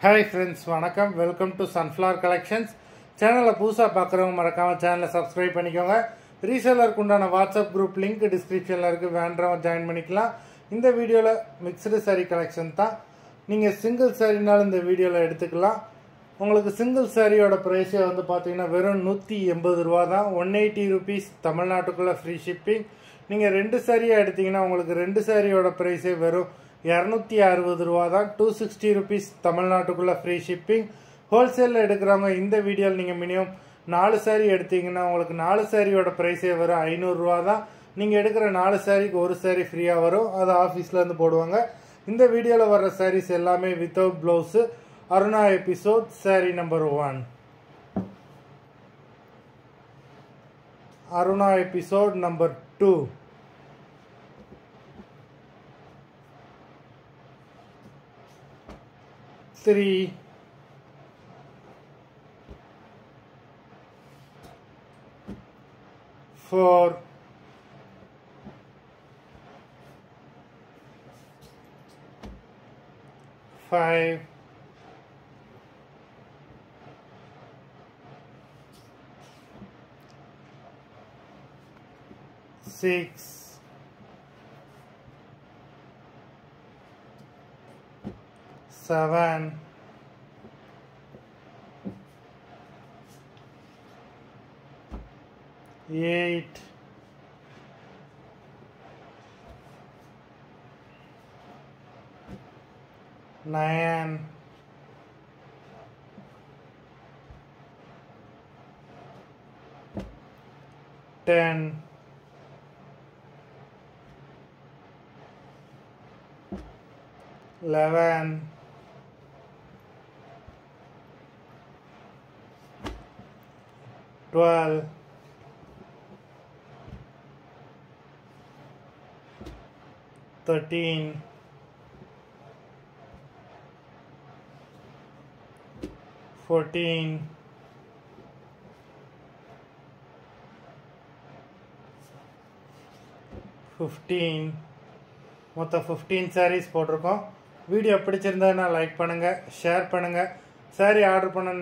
Hi friends, வணக்கம். Welcome to Sunflower Collections. சேனலை புதுசாக பார்க்குறவங்க மறக்காமல் சேனலை சப்ஸ்கிரைப் பண்ணிக்கோங்க. ரீசேலருக்கு உண்டான வாட்ஸ்அப் குரூப் லிங்க் டிஸ்கிரிப்ஷனில் இருக்குது, வேண்டவங்க ஜாயின் பண்ணிக்கலாம். இந்த வீடியோவில் மிக்சடு சாரீ கலெக்ஷன் தான். நீங்கள் சிங்கிள் சாரீனாலும் இந்த வீடியோவில் எடுத்துக்கலாம். உங்களுக்கு சிங்கிள் சாரியோட ப்ரைஸே வந்து பார்த்தீங்கன்னா வெறும் 180 ரூபா தான். 180 rupees தமிழ்நாட்டுக்குள்ளே ஃப்ரீ ஷிப்பிங். நீங்கள் 2 சாரியாக எடுத்தீங்கன்னா உங்களுக்கு 2 சாரியோட ப்ரைஸே வெறும் 260 ரூபா தான். 260 rupees தமிழ்நாட்டுக்குள்ளே ஃப்ரீ ஷிப்பிங். ஹோல்சேலில் எடுக்கிறவங்க இந்த வீடியோவில் நீங்கள் மினிமம் 4 சாரி எடுத்தீங்கன்னா உங்களுக்கு 4 சாரியோட ப்ரைஸே வரும் 500 ரூபா தான். நீங்கள் எடுக்கிற 4 சாரிக்கு ஒரு சாரி ஃப்ரீயாக வரும், அது ஆஃபீஸ்லேருந்து போடுவாங்க. இந்த வீடியோவில் வர்ற சாரீஸ் எல்லாமே without blouse. Aruna episode sorry number 1. Aruna episode number 2. Three, 4, 5, 6, 7, 8, 9, 10, 11, 12, 13, 14, 15. மொத்தம் 15 சாரீஸ் போட்டிருக்கோம். வீடியோ பிடிச்சிருந்ததுன்னா லைக் பண்ணுங்கள், ஷேர் பண்ணுங்கள். சாரீ ஆர்டர் பண்ண